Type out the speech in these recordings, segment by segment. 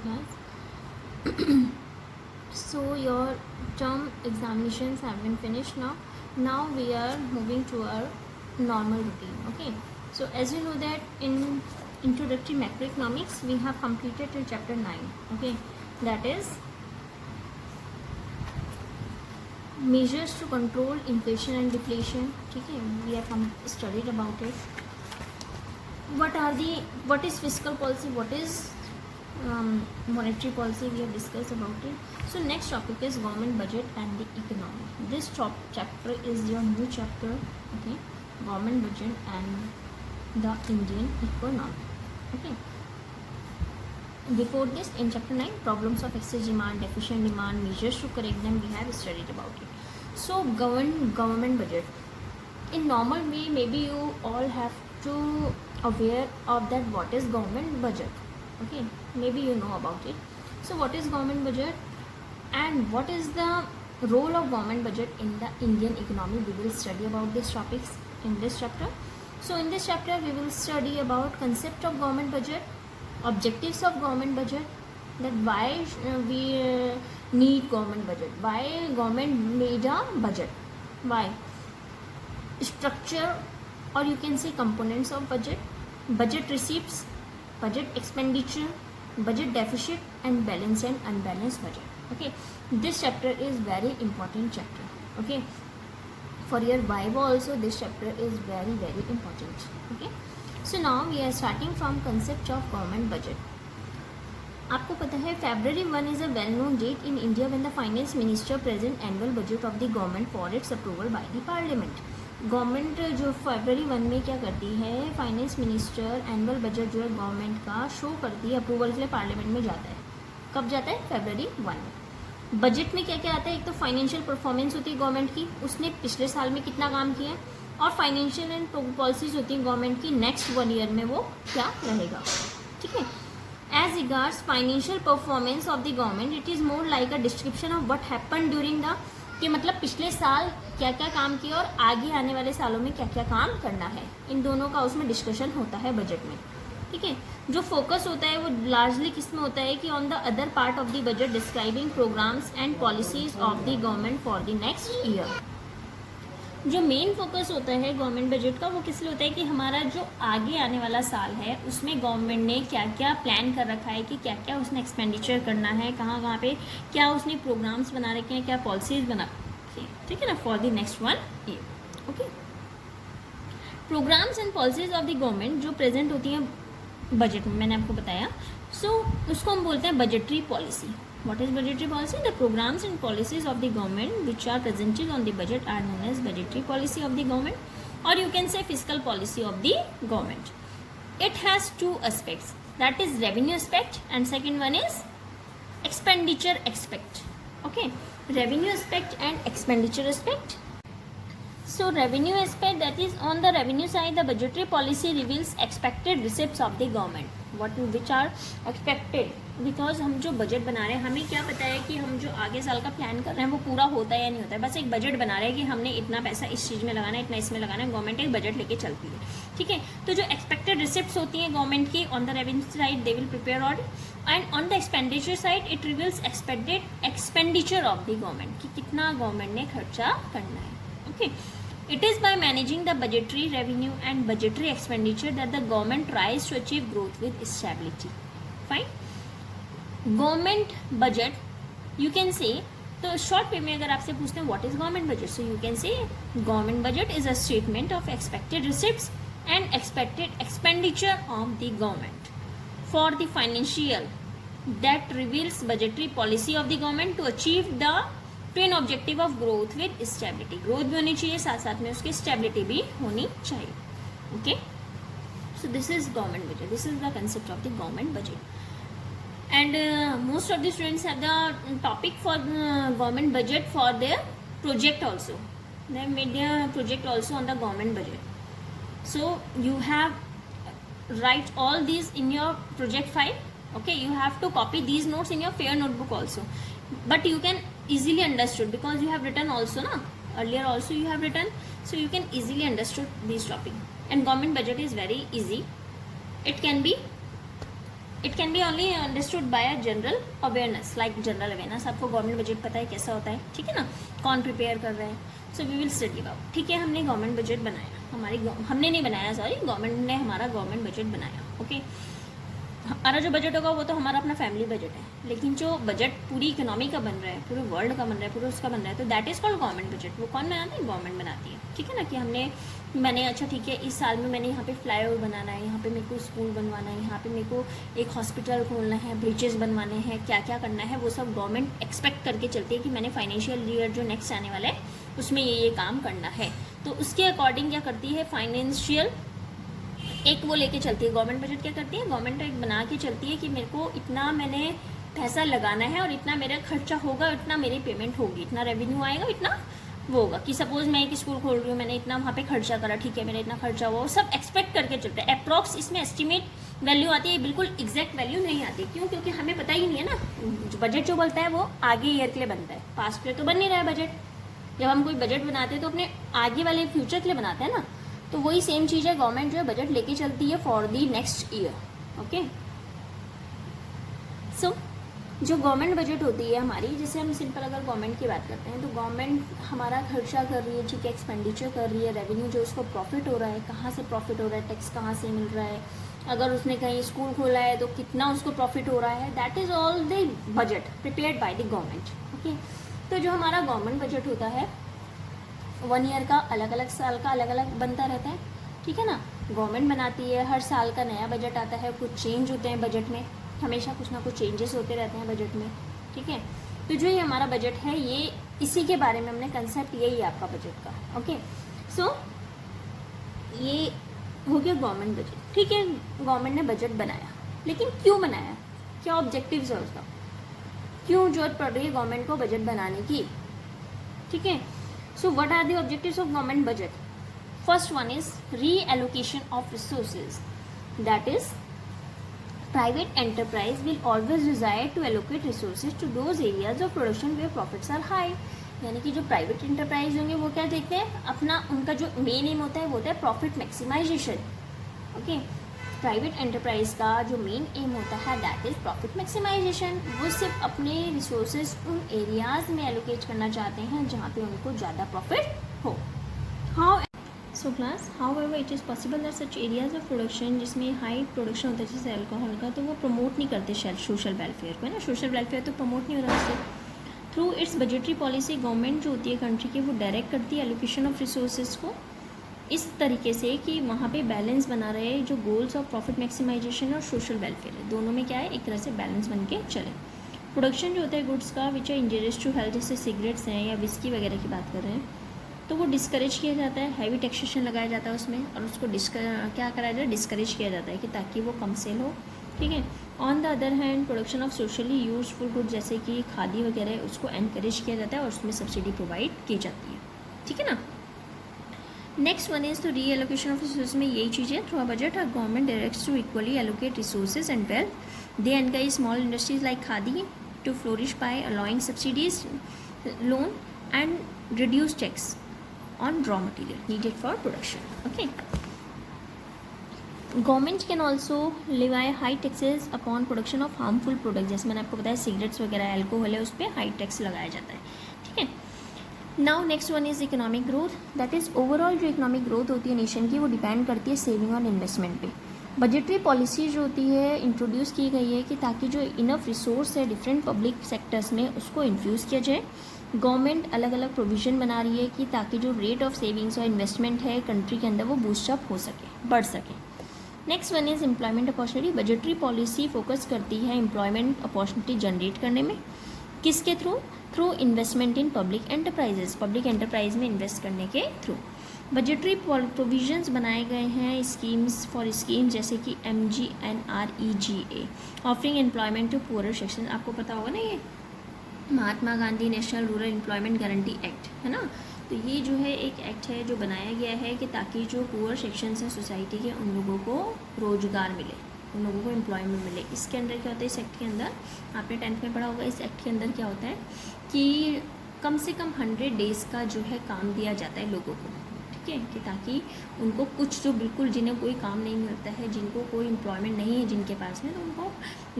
Yes. So your term examinations have been finished now. Now we are moving to our normal routine. Okay. So as you know that in introductory macroeconomics we have completed till chapter 9. Okay. That is measures to control inflation and deflation. Okay. We have studied about it. What is fiscal policy? What is monetary policy? We have discussed about it. So next topic is government budget and the economy. This chapter is your new chapter. Okay, government budget and the Indian economy. Okay. Before this, in chapter 9, problems of excess demand, deficient demand, measures to correct them, we have studied about it. So government budget. In normal way, maybe you all have to aware of that what is government budget. Okay, maybe you know about it. So what is government budget and what is the role of government budget in the Indian economy? We will study about these topics in this chapter. So in this chapter we will study about concept of government budget, objectives of government budget, that why we need government budget, why government made a budget, why structure, or you can say components of budget, budget receipts, budget expenditure, budget deficit, and balanced and unbalanced budget. Okay, this chapter is very important chapter. Okay, for your viva also this chapter is very important. Okay, so now we are starting from concept of government budget. आपको पता है February 1 is a well known date in India when the finance minister present annual budget of the government for its approval by the parliament. Government जो फरवरी 1 में क्या करती है, finance minister annual budget जो है गवर्नमेंट का शो करती है, अप्रूवल के लिए पार्लियामेंट में जाता है. कब जाता है? फरवरी 1 में. बजट में क्या क्या आता है? एक तो फाइनेंशियल परफॉर्मेंस होती है गवर्नमेंट की, उसने पिछले साल में कितना काम किया, और फाइनेंशियल एंड पॉलिसीज होती है गवर्नमेंट की नेक्स्ट 1 ईयर में वो क्या रहेगा. ठीक है. As regards financial performance of the government, it is more like a description of what happen during the, कि मतलब पिछले साल क्या क्या काम किया और आगे आने वाले सालों में क्या क्या काम करना है, इन दोनों का उसमें डिस्कशन होता है बजट में. ठीक है. जो फोकस होता है वो लार्जली किस में होता है कि on the other part of the budget describing programmes and policies of the government for the next year. जो मेन फोकस होता है गवर्नमेंट बजट का वो किस लिए होता है कि हमारा जो आगे आने वाला साल है उसमें गवर्नमेंट ने क्या क्या प्लान कर रखा है, कि क्या क्या उसने एक्सपेंडिचर करना है, कहाँ कहाँ पे क्या उसने प्रोग्राम्स बना रखे हैं, क्या पॉलिसीज बना रखी है. ठीक है ना, for the next 1 year. Okay. Programmes and policies of the government जो प्रेजेंट होती हैं बजट में, मैंने आपको बताया. उसको हम बोलते हैं budgetary policy. What is budgetary policy? The programs and policies of the government which are presented on the budget are known as budgetary policy of the government, or you can say fiscal policy of the government. It has two aspects, that is revenue aspect and second one is expenditure aspect. Okay, revenue aspect and expenditure aspect. So revenue aspect, that is on the revenue side the budgetary policy reveals expected receipts of the government. Which are expected, because हम जो budget बना रहे हैं हमें क्या पता है कि हम जो आगे साल का प्लान कर रहे हैं वो पूरा होता है या नहीं होता है. बस एक बजट बना रहे हैं कि हमने इतना पैसा इस चीज़ में लगाना है, इतना इसमें लगाना है. गवर्नमेंट एक बजट लेके चलती है. ठीक है. तो जो एक्सपेक्टेड रिसिप्ट्स होती हैं गवर्नमेंट की on the revenue side they will prepare order, and on the expenditure side it reveals expected expenditure of the government, कि कितना गवर्नमेंट ने खर्चा करना है. Okay. It is by managing the budgetary revenue and budgetary expenditure that the government tries to achieve growth with stability. Fine. Government budget, you can say, तो short way में अगर आपसे पूछते हैं what is government budget, so you can say government budget is a statement of expected receipts and expected expenditure of the government for the financial that reveals budgetary policy of the government to achieve the twin objective of growth with stability. growth भी होनी चाहिए, साथ साथ में उसकी stability भी होनी चाहिए. okay, so this is government budget, this is the concept of the government budget. And most of the students have the topic for government budget for their project also. They have made their project also on the government budget. So you have write all these in your project file. Okay, you have to copy these notes in your fair notebook also, but you can easily understood because you have written also na, earlier also you have written, so you can easily understood these topic. And government budget is very easy. It can be it can be only understood by a general awareness, like general awareness. आपको government budget पता है कैसा होता है, ठीक है ना, कौन प्रिपेयर कर रहे हैं। So we will study about, ठीक है। हमने गवर्नमेंट बजट बनाया, हमने नहीं बनाया, सॉरी, गवर्नमेंट ने हमारा गवर्नमेंट बजट बनाया, ओके। हमारा जो बजट होगा वो तो हमारा अपना फैमिली बजट है, लेकिन जो बजट पूरी इकोनॉमी का बन रहा है, पूरे वर्ल्ड का बन रहा है, पूरे उसका बन रहा है, तो that is called government budget. वो कौन बनाता है? गवर्नमेंट बनाती है, ठीक है ना। कि मैंने अच्छा ठीक है, इस साल में मैंने यहाँ पे फ्लाईओवर बनाना है, यहाँ पे मेरे को स्कूल बनवाना है, यहाँ पे मेरे को एक हॉस्पिटल खोलना है, ब्रिजेस बनवाने हैं, क्या क्या करना है, वो सब गवर्नमेंट एक्सपेक्ट करके चलती है कि मैंने फाइनेंशियल ईयर जो नेक्स्ट आने वाला है उसमें ये काम करना है। तो उसके अकॉर्डिंग क्या करती है, फाइनेंशियल एक वो लेके चलती है। गवर्नमेंट बजट क्या करती है, गवर्नमेंट एक बना के चलती है कि मेरे को इतना मैंने पैसा लगाना है और इतना मेरा खर्चा होगा, इतना मेरी पेमेंट होगी, इतना रेवेन्यू आएगा, इतना वो होगा। कि सपोज मैं एक स्कूल खोल रही हूँ, मैंने इतना वहाँ पे खर्चा करा, ठीक है, मेरा इतना खर्चा हुआ, वो सब एक्सपेक्ट करके चलते हैं। अप्रॉक्स इसमें एस्टिमेट वैल्यू आती है, बिल्कुल एग्जैक्ट वैल्यू नहीं आती। क्यों? क्योंकि हमें पता ही नहीं है ना, बजट जो बनता है वो आगे ईयर के लिए बनता है, पास्ट के लिए तो बन नहीं रहा है बजट। जब हम कोई बजट बनाते हैं तो अपने आगे वाले फ्यूचर के लिए बनाते हैं ना। तो वही सेम चीज़ है, गवर्नमेंट जो है बजट लेके चलती है for the next year, okay. So जो गवर्नमेंट बजट होती है हमारी, जैसे हम सिंपल अगर गवर्नमेंट की बात करते हैं तो गवर्नमेंट हमारा खर्चा कर रही है, ठीक है, एक्सपेंडिचर कर रही है, रेवेन्यू जो उसको प्रॉफिट हो रहा है, कहाँ से प्रॉफिट हो रहा है, टैक्स कहाँ से मिल रहा है, अगर उसने कहीं स्कूल खोला है तो कितना उसको प्रॉफिट हो रहा है, that is all the budget prepared by the government, okay. तो जो हमारा गवर्नमेंट बजट होता है 1 ईयर का, अलग अलग साल का अलग अलग बनता रहता है, ठीक है ना। गवर्नमेंट बनाती है, हर साल का नया बजट आता है, कुछ चेंज होते हैं बजट में, हमेशा कुछ ना कुछ चेंजेस होते रहते हैं बजट में, ठीक है। तो जो ये हमारा बजट है, ये इसी के बारे में हमने कंसेप्ट यही है आपका बजट का, ओके। सो ये हो गया गवर्नमेंट बजट, ठीक है। गवर्नमेंट ने बजट बनाया, लेकिन क्यों बनाया, क्या ऑब्जेक्टिव्स है उसका, क्यों जरूरत पड़ रही है गवर्नमेंट को बजट बनाने की, ठीक है। So what are the objectives of government budget? First one is reallocation of resources. That is, private enterprise will always desire to allocate resources to those areas of production where profits are high. यानी कि जो private enterprise होंगे वो क्या देखते हैं, अपना उनका जो मेन एम होता है वो होता है profit maximisation, okay. Private enterprise का जो मेन एम होता है दैट इज़ प्रॉफिट मैक्सिमाइजेशन। वो सिर्फ अपने रिसोर्सेज उन एरियाज में एलोकेट करना चाहते हैं जहाँ पे उनको ज़्यादा प्रॉफिट हो। How so class, however it is possible that such areas of production जिसमें हाई प्रोडक्शन होता है जैसे अल्कोहल का, तो वो प्रमोट नहीं करते सोशल वेलफेयर को, है ना। सोशल वेलफेयर तो प्रमोट नहीं हो रहा उससे। Through it's budgetary policy government जो होती है कंट्री की, वो डायरेक्ट करती है एलोकेशन ऑफ रिसोर्सेज को इस तरीके से कि वहाँ पे बैलेंस बना रहे, जो गोल्स ऑफ प्रॉफिट मैक्सिमाइजेशन और सोशल वेलफेयर है, दोनों में क्या है, एक तरह से बैलेंस बन के चले। प्रोडक्शन जो होता है गुड्स का which are injurious to health, जैसे सिगरेट्स हैं या विस्की वगैरह की बात कर रहे हैं, तो वो डिस्करेज किया जाता है, हैवी टैक्सेशन लगाया जाता है उसमें, और उसको क्या कराया जाता है, डिस्करेज किया जाता है कि ताकि वो कम सेल हो, ठीक है। On the other hand production of socially useful good जैसे कि खादी वगैरह, उसको एनकरेज किया जाता है और उसमें सब्सिडी प्रोवाइड की जाती है, ठीक है ना। नेक्स्ट वन इज तो री एलोकेशन ऑफ रिसोर्स में यही चीज़ है, through a budget our government directs to equally allocate resources and wealth. They encourage small industries like khadi to flourish by allowing subsidies, loan and reduce tax on raw material needed for production, okay. Government can also levy high taxes upon production of harmful products, जैसे मैंने आपको बताया cigarettes वगैरह, alcohol है, उस पर high tax लगाया जाता है, ठीक है। Now next one is economic growth, that is overall जो इकोनॉमिक ग्रोथ होती है नेशन की, वो डिपेंड करती है सेविंग और इन्वेस्टमेंट पे। बजटरी पॉलिसी जो होती है इंट्रोड्यूस की गई है कि ताकि जो इनफ रिसोर्स है डिफरेंट पब्लिक सेक्टर्स में उसको इन्फ्यूज़ किया जाए। गवर्नमेंट अलग अलग प्रोविज़न बना रही है कि ताकि जो रेट ऑफ सेविंग्स और इन्वेस्टमेंट है कंट्री के अंदर वो बूस्टअप हो सके, बढ़ सके। Next one is employment opportunity. Budgetary policy focus करती है एम्प्लॉयमेंट अपॉर्चुनिटी जनरेट करने में, किसके through investment in public enterprises, public enterprise में इन्वेस्ट करने के थ्रू। बजटरी प्रोविजंस बनाए गए हैं स्कीम्स फॉर स्कीम जैसे कि MGNREGA, offering employment to poorer section. आपको पता होगा ना, ये Mahatma Gandhi national rural employment guarantee act है ना। तो ये जो है एक एक्ट है जो बनाया गया है कि ताकि जो पुअर सेक्शंस हैं सोसाइटी के, उन लोगों को रोजगार मिले, उन लोगों को एम्प्लॉयमेंट मिले। इसके अंदर क्या होता है, इस एक्ट के अंदर आपने 10th में पढ़ा होगा, इस एक्ट के अंदर क्या होता है कि कम से कम 100 डेज़ का जो है काम दिया जाता है लोगों को, ठीक है, कि ताकि उनको कुछ जो बिल्कुल जिन्हें कोई काम नहीं मिलता है, जिनको कोई एम्प्लॉयमेंट नहीं है जिनके पास में, तो उनको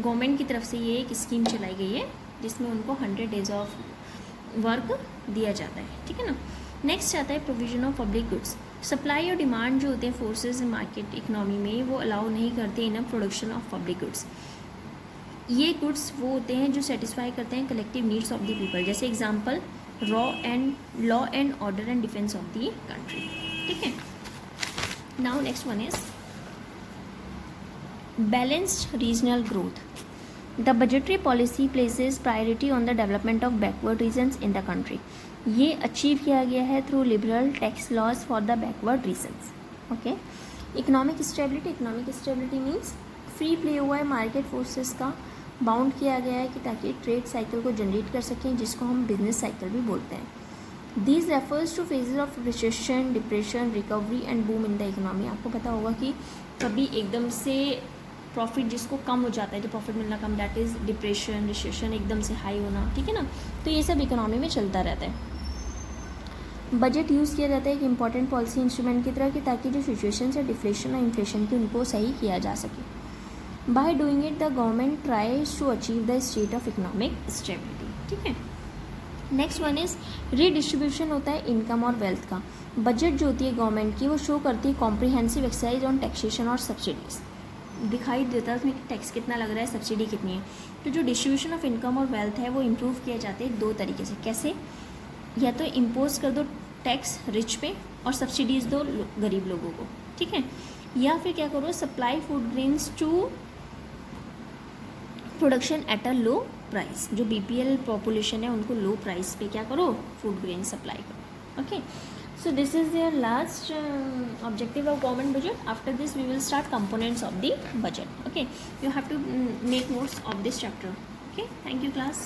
गवर्नमेंट की तरफ से ये एक स्कीम चलाई गई है जिसमें उनको 100 डेज ऑफ वर्क दिया जाता है, ठीक है ना। नेक्स्ट आता है provision of public goods. Supply और डिमांड जो होते हैं फोर्सेस मार्केट इकोनॉमी में, वो अलाउ नहीं करते in production of public goods. ये गुड्स वो होते हैं जो सेटिस्फाई करते हैं collective needs of the people, जैसे example law and order and defence of the country, ठीक है। Now next one is balanced regional growth. The budgetary policy places priority on the development of backward regions in the country. ये achieve किया गया है through liberal tax laws for the backward regions, okay. Economic stability means free play हुआ है market forces का, bound किया गया है कि ताकि ट्रेड साइकिल को जनरेट कर सकें, जिसको हम बिजनेस साइकिल भी बोलते हैं। These refers two phases of recession, depression, recovery and boom in the economy. आपको पता होगा कि कभी एकदम से प्रॉफिट जिसको कम हो जाता है, जो प्रॉफिट मिलना कम, दैट इज़ डिप्रेशन, रिसेशन, एकदम से हाई होना, ठीक है ना। तो ये सब इकोनॉमी में चलता रहता है। बजट यूज़ किया जाता है एक इंपॉर्टेंट पॉलिसी इंस्ट्रूमेंट की तरह, कि ताकि जो सिचुएशन है डिफ्लेशन और इन्फ्लेशन की, उनको सही किया जा सके। By doing it the government tries to achieve the state of economic stability, ठीक है। नेक्स्ट वन इज रीडिस्ट्रीब्यूशन होता है इनकम और वेल्थ का। बजट जो होती है गवर्नमेंट की, वो शो करती है कॉम्प्रिहेंसिव एक्सरसाइज ऑन टैक्सेशन और सब्सिडीज, दिखाई देता है उसमें कि टैक्स कितना लग रहा है, सब्सिडी कितनी है। तो जो डिस्ट्रीब्यूशन ऑफ इनकम और वेल्थ है वो इम्प्रूव किए जाते हैं दो तरीके से। कैसे? या तो इम्पोज कर दो टैक्स रिच पे और सब्सिडीज़ दो गरीब लोगों को, ठीक है। या फिर क्या करो, supply food grains to production at a low price. जो बीपीएल पॉपुलेशन है उनको लो प्राइस पे क्या करो, फूड ग्रेन सप्लाई करो, okay. So this is their last objective of government budget. After this we will start components of the budget, okay. You have to make notes of this chapter, okay. Thank you class.